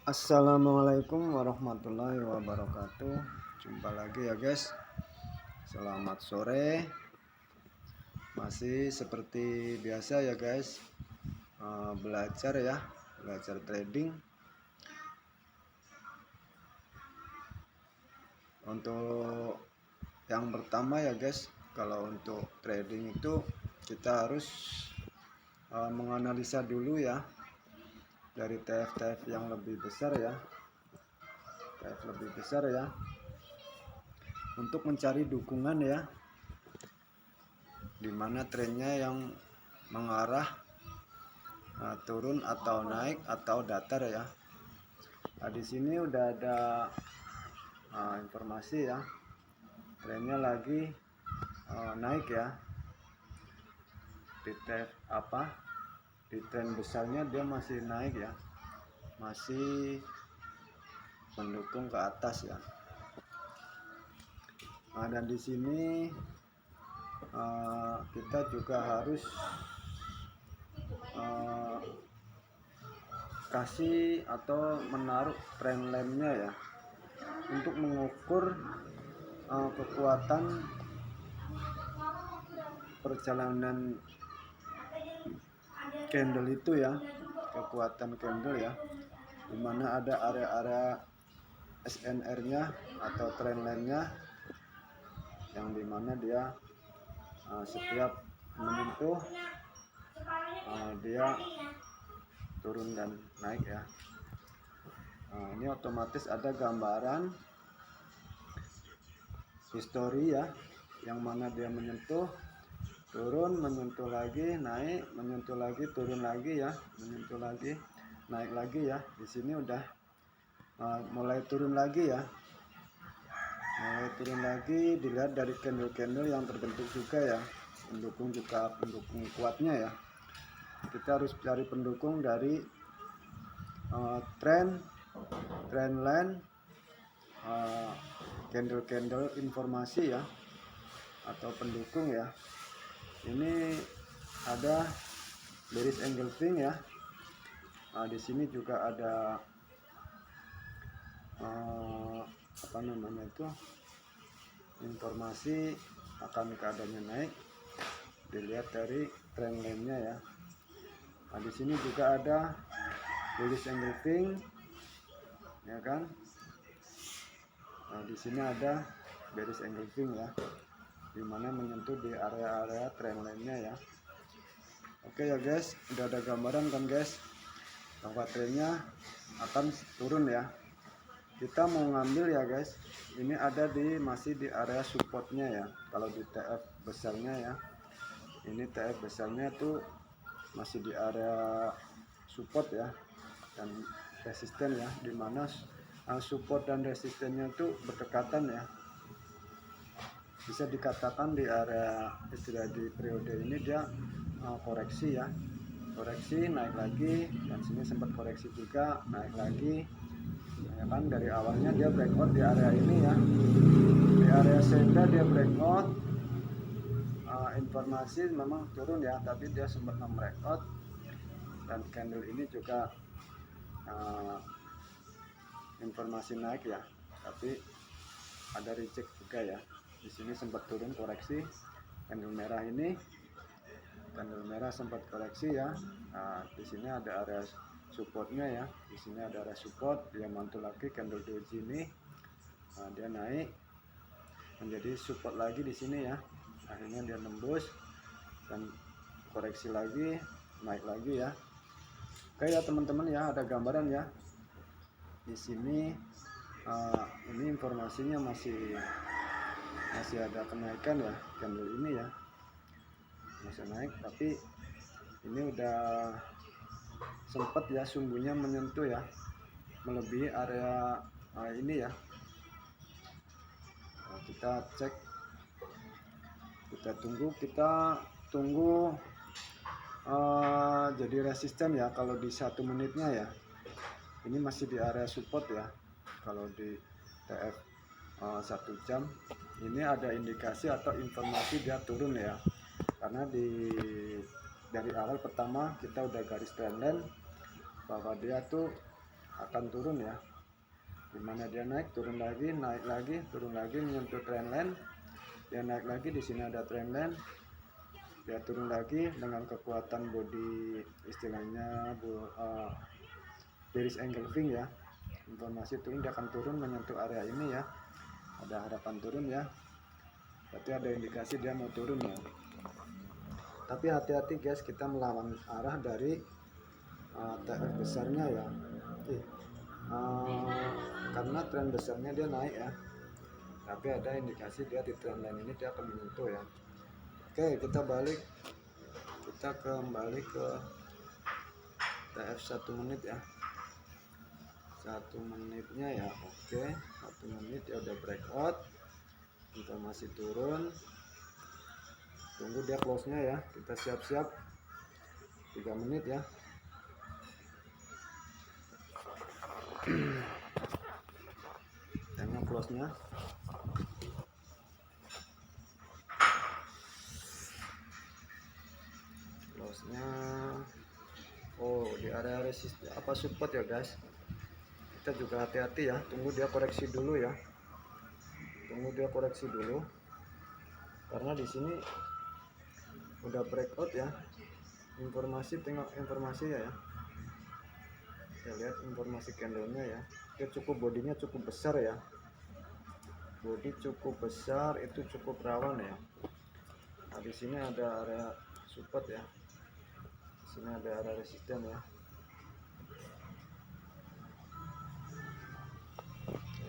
Assalamualaikum warahmatullahi wabarakatuh. Jumpa lagi ya guys. Selamat sore. Masih seperti biasa ya guys. Belajar ya, belajar trading. Untuk yang pertama ya guys, kalau untuk trading itu kita harus menganalisa dulu ya dari TF-TF yang lebih besar ya. TF lebih besar ya. Untuk mencari dukungan ya, dimana trennya yang mengarah turun atau naik atau datar ya. Nah, di sini udah ada informasi ya, trennya lagi naik ya. Di tren besarnya dia masih naik ya, masih mendukung ke atas ya. Nah, dan di sini kita juga harus kasih atau menaruh trendline-nya ya, untuk mengukur kekuatan perjalanan candle itu ya, kekuatan candle ya, dimana ada area-area SNR-nya atau trendline-nya, yang dimana dia setiap menyentuh dia turun dan naik ya. Ini otomatis ada gambaran history ya, yang mana dia menyentuh, turun, menyentuh lagi, naik, menyentuh lagi, turun lagi ya, menyentuh lagi, naik lagi ya. Di sini udah mulai turun lagi ya, mulai turun lagi. Dilihat dari candle-candle yang terbentuk juga ya, pendukung kuatnya ya. Kita harus cari pendukung dari trendline, candle-candle informasi ya, atau pendukung ya. Ini ada bearish engulfing ya. Nah, di sini juga ada apa namanya itu, informasi akan keadaannya naik. Dilihat dari trendline-nya ya. Nah, di sini juga ada bullish engulfing ya kan. Nah, di sini ada bearish engulfing ya, dimana menyentuh di area-area trendline-nya ya. Oke ya guys, udah ada gambaran kan guys, bahwa trennya akan turun ya. Kita mau ngambil ya guys, ini ada masih di area supportnya ya. Kalau di TF besarnya ya, ini TF besarnya tuh masih di area support ya dan resisten ya, dimana support dan resistennya itu berdekatan ya. Bisa dikatakan di area istilah di periode ini dia koreksi ya, koreksi naik lagi, dan sini sempat koreksi juga naik lagi ya kan. Dari awalnya dia breakout di area ini ya, di area senda dia breakout, informasi memang turun ya, tapi dia sempat breakout, dan candle ini juga informasi naik ya, tapi ada reject juga ya. Di sini sempat turun koreksi, candle merah ini, candle merah sempat koreksi ya. Nah, di sini ada area supportnya ya, di sini ada area support, dia mantul lagi candle doji ini. Nah, dia naik menjadi support lagi di sini ya, akhirnya dia nembus dan koreksi lagi, naik lagi ya. Oke ya teman-teman ya, ada gambaran ya di sini. Ini informasinya masih ada kenaikan ya, candle ini ya masih naik, tapi ini udah sempat ya sumbunya menyentuh ya, melebihi area ini ya. Nah, kita cek, kita tunggu jadi resisten ya. Kalau di 1 menitnya ya, ini masih di area support ya. Kalau di TF 1 jam ini ada indikasi atau informasi dia turun ya, karena dari awal pertama kita udah garis trendline bahwa dia tuh akan turun ya, dimana dia naik turun lagi, naik lagi turun lagi menyentuh trendline, dia naik lagi, di sini ada trendline, dia turun lagi dengan kekuatan body istilahnya bearish engulfing ya. Informasi turun, dia akan turun menyentuh area ini ya, ada harapan turun ya, berarti ada indikasi dia mau turun ya. Tapi hati-hati guys, kita melawan arah dari TF besarnya ya, karena tren besarnya dia naik ya, tapi ada indikasi dia di trendline ini dia akan menyentuh ya. Oke, kita kembali ke TF 1 menit ya, 1 menitnya ya. Oke, 1 menit ya udah breakout, informasi turun, tunggu dia close nya ya, kita siap-siap 3 menit ya. Tengok close nya, oh di area resist apa support ya guys. Kita juga hati-hati ya, tunggu dia koreksi dulu ya, karena di sini udah breakout ya. Informasi, tengok informasi ya, kita lihat informasi candlenya ya, dia cukup bodinya cukup besar ya, body cukup besar, itu cukup rawan ya. Nah di sini ada area support ya, di sini ada area resisten ya.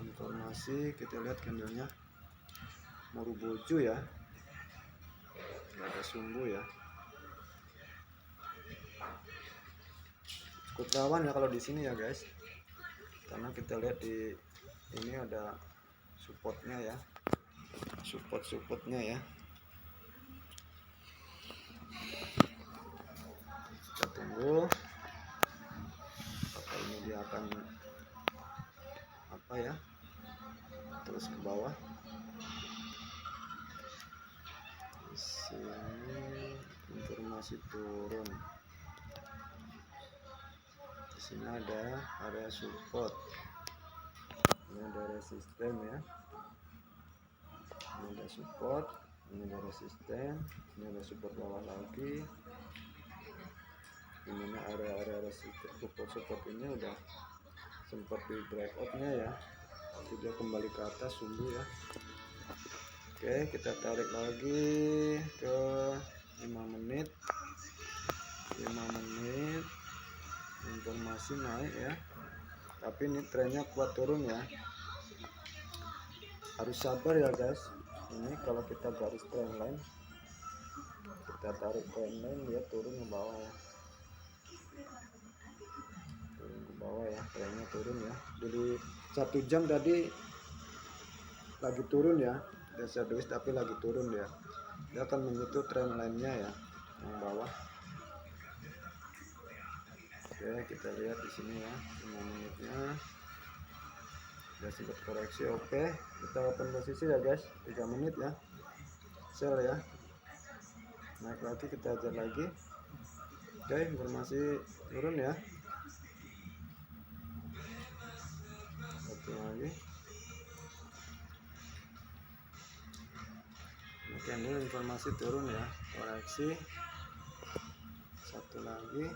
Informasi kita lihat candlenya Marubozu ya, nggak ada sumbu ya, cukup rawan ya kalau di sini ya guys, karena kita lihat di ini ada supportnya ya, supportnya ya. Kita tunggu apakah ini dia akan apa ya, terus ke bawah. Di sini informasi turun, di sini ada area support, ini ada resisten ya, ini ada support, ini ada resisten, ini ada support bawah lagi, dimana area resisten support ini udah sempat di breakoutnya ya, jadi dia kembali ke atas sumbu ya. Oke, kita tarik lagi ke 5 menit, informasi naik ya, tapi ini trennya kuat turun ya, harus sabar ya guys. Ini kalau kita garis trendline, kita tarik trendline, dia turun ke bawah ya, trennya turun ya. Jadi 1 jam tadi lagi turun ya, dia sideways tapi lagi turun dia akan menyentuh trend line-nya ya, yang bawah. Oke, kita lihat di sini ya, 5 menitnya udah sempat koreksi. Oke, kita open posisi ya guys, 3 menit ya, sell ya, naik lagi kita ajar lagi. Oke, informasi turun ya, satu lagi. Oke, ini informasi turun ya, koreksi, satu lagi.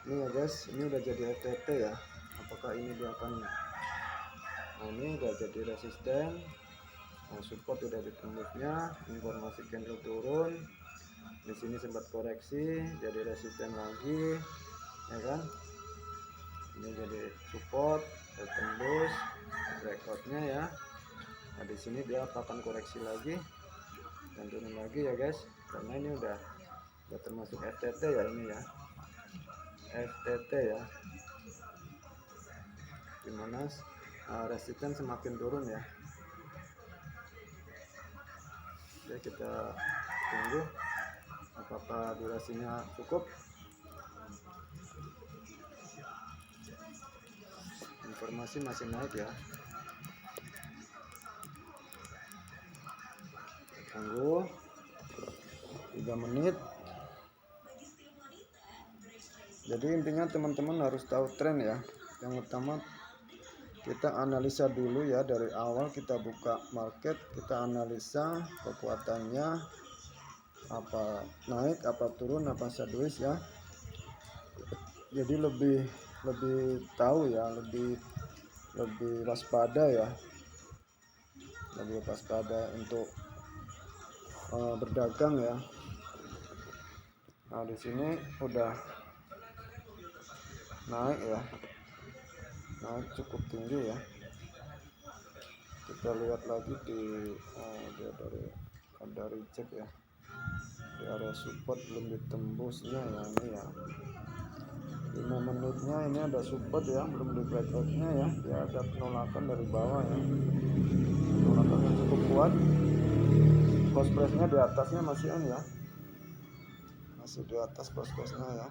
Ini ya guys, ini udah jadi FTT ya, apakah ini dia akan, ini udah jadi resisten, support udah ditembusnya, informasi candle turun, di sini sempat koreksi jadi resisten lagi ya kan, ini jadi support, tembus breakoutnya ya. Nah di sini dia akan koreksi lagi dan turun lagi ya guys, karena ini udah termasuk FTT ya, ini ya FTT ya, dimana resisten semakin turun ya. Oke, kita tunggu apakah durasinya cukup. Informasi masih naik ya, tunggu 3 menit, Jadi intinya teman-teman harus tahu tren ya. Yang utama kita analisa dulu ya, dari awal kita buka market, kita analisa kekuatannya, apa naik, apa turun, apa sideways ya. Jadi lebih tahu ya, lebih waspada ya, lebih waspada untuk berdagang ya. Nah di sini udah naik ya, naik cukup tinggi ya. Kita lihat lagi di dia ada reject ya, di area support belum ditembusnya ya. Ini ya 5 menitnya ini ada support ya, belum di breakoutnya ya. Dia ada penolakan dari bawah ya, penolakan yang cukup kuat. Cost price-nya di atasnya masih ya, masih di atas cost price-nya ya.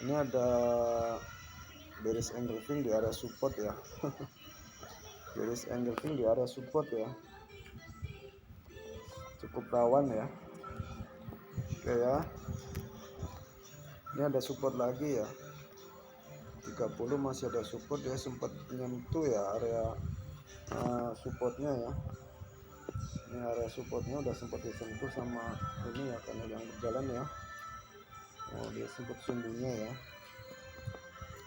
Ini ada bearish engulfing di area support ya. Bearish engulfing di area support ya, cukup rawan ya. Oke ya, ini ada support lagi ya, 30 masih ada support ya, sempat menyentuh ya area supportnya ya. Ini area supportnya udah sempat disentuh sama ini ya, karena yang berjalan ya. Oh dia sempat sumbunya ya.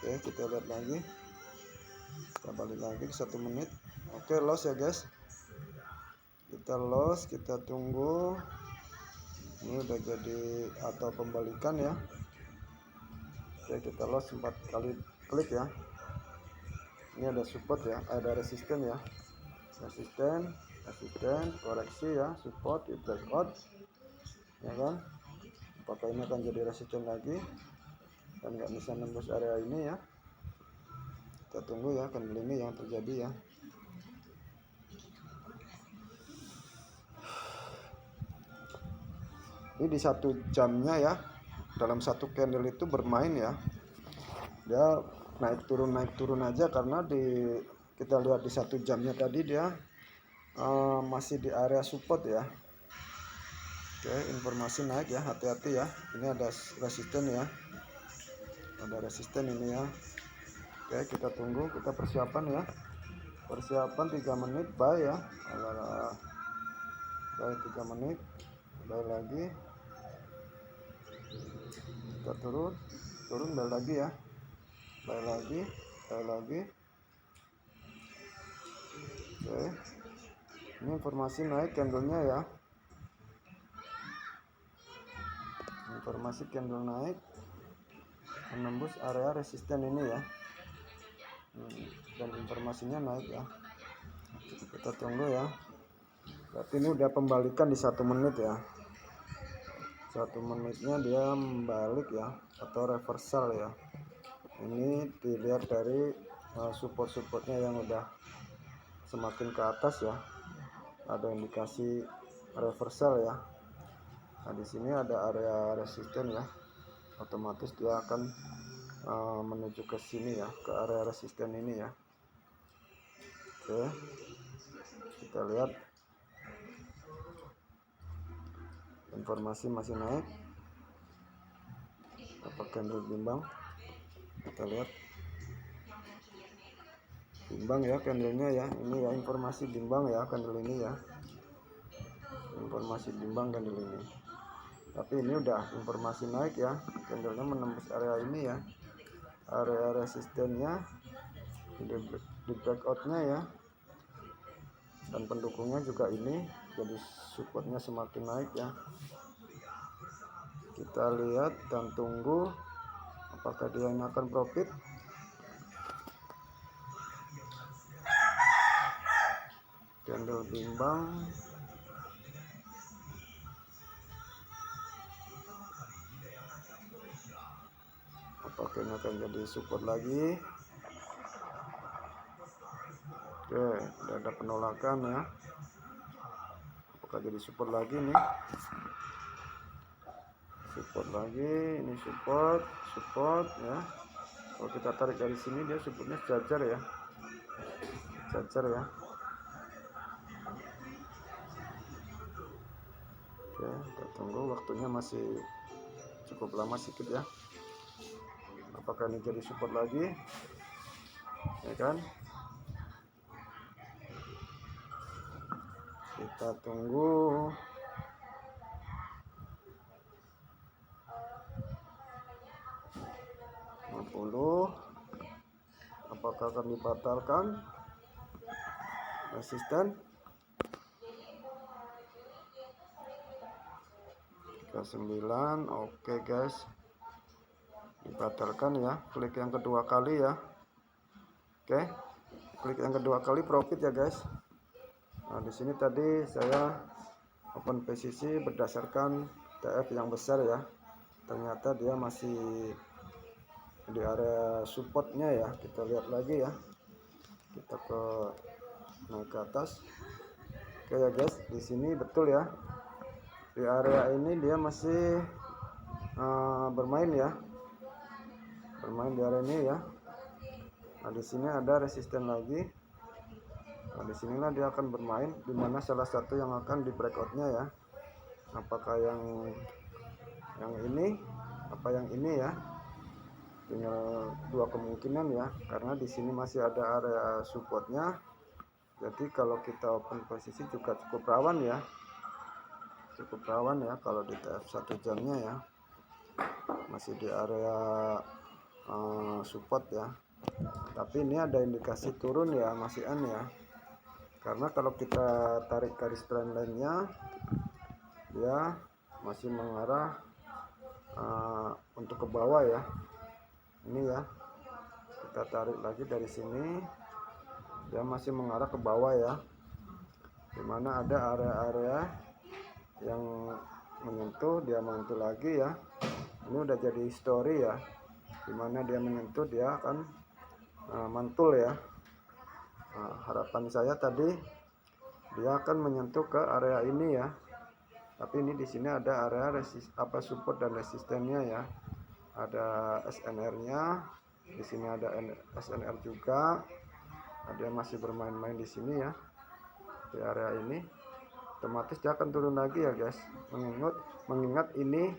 Oke kita lihat lagi, kita balik lagi ke 1 menit. Oke loss ya guys, kita loss, kita tunggu. Ini udah jadi atau pembalikan ya. Oke kita loss 4 kali klik ya. Ini ada support ya, ada resisten ya, resisten, koreksi ya, support, di breakout ya kan. Apakah ini akan jadi resisten lagi dan nggak bisa nembus area ini ya. Kita tunggu ya candle ini yang terjadi ya. Ini di 1 jamnya ya, dalam 1 candle itu bermain ya, dia naik turun aja, karena kita lihat di 1 jamnya tadi dia masih di area support ya. Oke informasi naik ya, hati-hati ya, ini ada resisten ya, ada resisten ini ya. Oke kita tunggu, kita persiapan ya, persiapan 3 menit buy ya. Buy 3 menit, buy lagi, kita turun buy lagi ya, buy lagi. Oke ini informasi naik candlenya ya, informasi candle naik menembus area resisten ini ya. Dan informasinya naik ya, kita tunggu ya. Berarti ini udah pembalikan di 1 menit ya, 1 menitnya dia membalik ya, atau reversal ya. Ini dilihat dari support-supportnya yang udah semakin ke atas ya, ada indikasi reversal ya. Nah di sini ada area resisten ya, otomatis dia akan menuju ke sini ya, ke area resisten ini ya. Oke kita lihat informasi masih naik, apa candle bimbang. Kita lihat bimbang ya candlenya ya, ini ya informasi bimbang ya candle ini ya, informasi bimbang candle ini. Tapi ini udah informasi naik ya, candlenya menembus area ini ya, area resistennya di breakoutnya ya, dan pendukungnya juga ini, jadi supportnya semakin naik ya. Kita lihat dan tunggu apakah dia yang akan profit. Candle bimbang, apakah ini akan jadi support lagi. Oke udah ada penolakan ya, apakah jadi support lagi nih, support lagi, ini support ya. Kalau kita tarik dari sini dia supportnya sejajar ya, Oke, kita tunggu, waktunya masih cukup lama sedikit ya. Apakah ini jadi support lagi, ya kan? Kita tunggu. Apakah akan dibatalkan resisten? 39. Oke guys, dibatalkan ya. Klik yang kedua kali ya. Oke, klik yang kedua kali profit ya guys. Nah, di sini tadi saya open posisi berdasarkan TF yang besar ya. Ternyata dia masih di area supportnya ya. Kita lihat lagi ya, kita naik ke atas. Oke ya guys, di sini betul ya, di area ini dia masih bermain ya, bermain di area ini ya. Nah, di sini ada resisten lagi. Nah, disinilah dia akan bermain, dimana salah satu yang akan di breakoutnya ya. Apakah yang ini, apa yang ini ya? Tinggal dua kemungkinan ya, karena di sini masih ada area supportnya. Jadi kalau kita open posisi juga cukup rawan ya, kalau di TF 1 jamnya ya, masih di area support ya. Tapi ini ada indikasi turun ya, masih N ya, karena kalau kita tarik garis trendline-nya, dia masih mengarah untuk ke bawah ya. Ini ya, kita tarik lagi dari sini, dia masih mengarah ke bawah ya, dimana ada area-area yang menyentuh, dia menyentuh lagi ya. Ini udah jadi history ya, dimana dia menyentuh, dia akan mantul ya. Nah, harapan saya tadi dia akan menyentuh ke area ini ya, tapi ini di sini ada area support dan resistennya ya. Ada SNR-nya, di sini ada SNR juga. Nah, dia masih bermain-main di sini ya, di area ini. Otomatis dia akan turun lagi ya guys, mengingat ini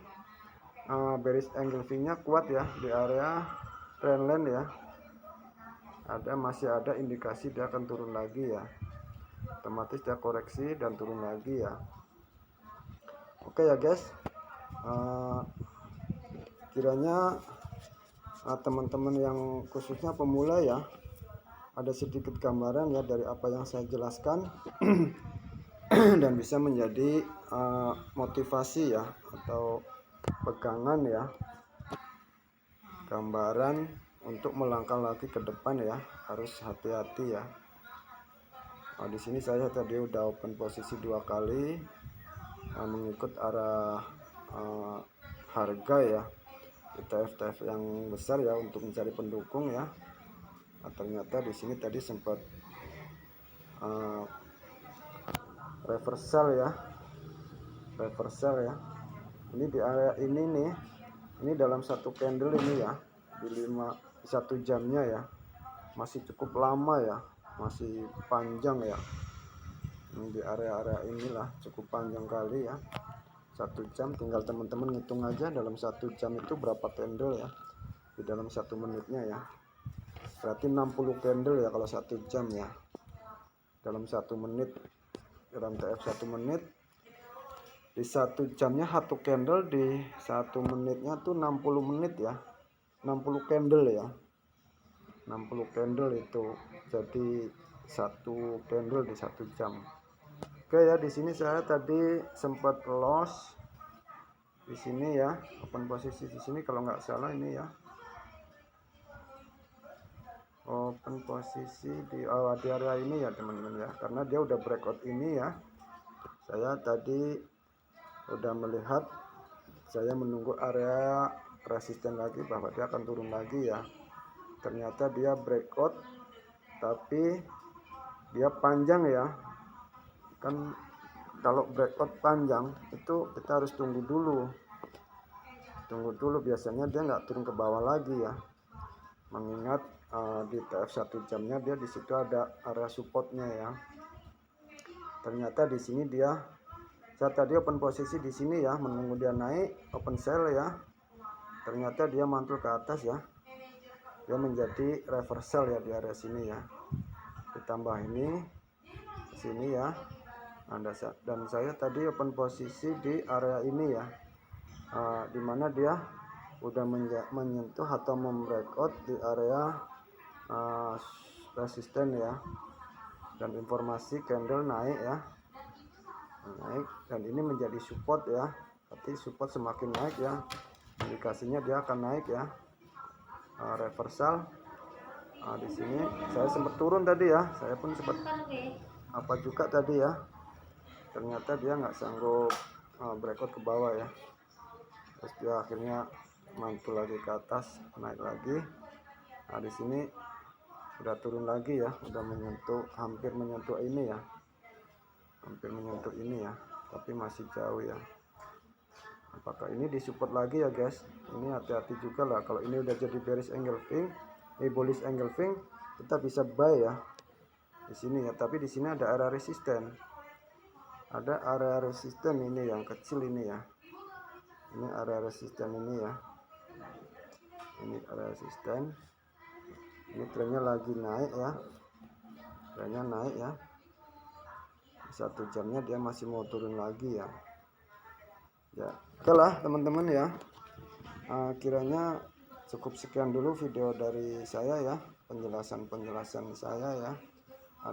bearish engulfing-nya kuat ya di area trendline ya. Masih ada indikasi dia akan turun lagi ya. Otomatis dia koreksi dan turun lagi ya. Oke ya guys, kiranya teman-teman yang khususnya pemula ya, ada sedikit gambaran ya dari apa yang saya jelaskan dan bisa menjadi motivasi ya, atau pegangan ya, gambaran untuk melangkah lagi ke depan ya. Harus hati-hati ya. Nah, di sini saya tadi udah open posisi 2 kali mengikut arah harga ya, ETF yang besar ya, untuk mencari pendukung ya. Nah, ternyata di sini tadi sempat reversal ya. Ini di area ini nih, ini dalam satu candle ini ya, di 1 jamnya ya, masih cukup lama ya, masih panjang ya. Ini di area-area inilah cukup panjang kali ya. 1 jam, tinggal teman-teman ngitung aja dalam 1 jam itu berapa candle ya, di dalam 1 menitnya ya. Berarti 60 candle ya kalau 1 jam ya, dalam 1 menit, dalam TF 1 menit. Di 1 jamnya 1 candle, di 1 menitnya tuh 60 menit ya, 60 candle ya, 60 candle itu jadi 1 candle di 1 jam. Oke ya, di sini saya tadi sempat loss di sini ya, open posisi di sini kalau nggak salah ini ya, open posisi di area ini ya teman-teman ya, karena dia udah breakout ini ya. Saya tadi udah melihat, saya menunggu area resisten lagi bahwa dia akan turun lagi ya. Ternyata dia breakout, tapi dia panjang ya. Kan kalau breakout panjang itu kita harus tunggu dulu, biasanya dia nggak turun ke bawah lagi ya, mengingat di TF 1 jamnya dia di situ ada area supportnya ya. Ternyata di sini dia Saya tadi open posisi di sini ya, menunggu dia naik, open sell ya. Ternyata dia mantul ke atas ya. Dia menjadi reversal ya di area sini ya. Ditambah ini sini ya. Dan saya tadi open posisi di area ini ya. Dimana dia udah menyentuh atau membreakout di area resisten ya. Dan informasi candle naik ya. Naik, dan ini menjadi support ya. Tapi support semakin naik ya, indikasinya dia akan naik ya. Reversal. Di sini saya sempat turun tadi ya, saya pun sempat apa juga tadi ya. Ternyata dia nggak sanggup breakout ke bawah ya. Terus dia akhirnya mantul lagi ke atas, naik lagi. Di sini udah turun lagi ya, udah menyentuh, hampir menyentuh ini ya. Hampir menyentuh ini ya, tapi masih jauh ya. Apakah ini disupport lagi ya guys? Ini hati-hati juga lah, kalau ini udah jadi bearish engulfing, bullish engulfing, kita bisa buy ya di sini ya. Tapi di sini ada area resisten, ada area resisten ini yang kecil ini ya. Ini area resisten ini ya, ini area resisten. Ini trennya lagi naik ya, trennya naik ya. 1 jamnya dia masih mau turun lagi ya. Oke lah teman-teman ya. Kiranya cukup sekian dulu video dari saya ya, penjelasan saya ya.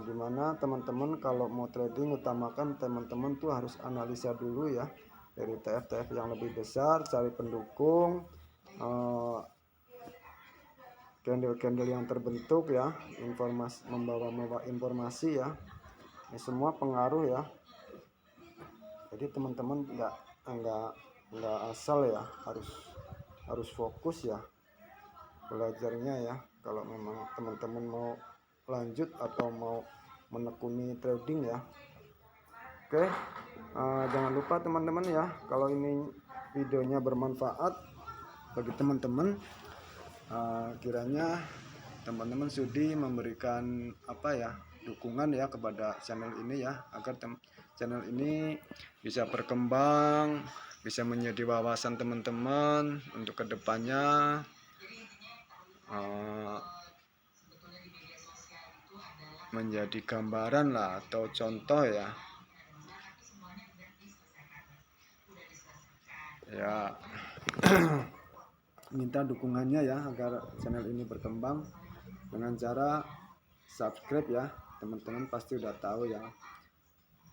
Dimana teman-teman kalau mau trading, utamakan teman-teman tuh harus analisa dulu ya, dari TF yang lebih besar, cari pendukung, candle yang terbentuk ya, membawa informasi ya. Ini semua pengaruh ya. Jadi teman-teman nggak asal ya, harus fokus ya belajarnya ya. Kalau memang teman-teman mau lanjut atau mau menekuni trading ya. Oke, jangan lupa teman-teman ya, kalau ini videonya bermanfaat bagi teman-teman, kiranya teman-teman sudi memberikan dukungan ya kepada channel ini ya, agar channel ini bisa berkembang, bisa menjadi wawasan teman-teman untuk kedepannya, menjadi gambaran lah atau contoh ya. Minta dukungannya ya agar channel ini berkembang dengan cara subscribe ya. Teman-teman pasti udah tahu ya,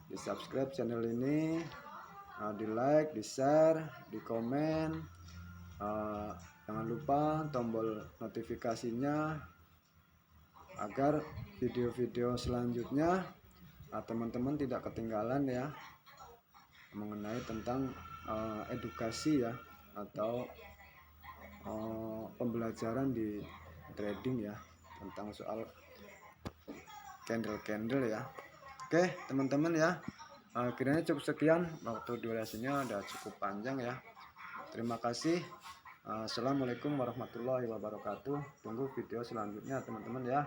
di subscribe channel ini, di like, di share, di komen, jangan lupa tombol notifikasinya agar video-video selanjutnya teman-teman tidak ketinggalan ya, mengenai tentang edukasi ya, atau pembelajaran di trading ya, tentang soal candle ya. Oke teman-teman ya, kiranya cukup sekian, waktu durasinya udah cukup panjang ya. Terima kasih. Assalamualaikum warahmatullahi wabarakatuh. Tunggu video selanjutnya teman-teman ya.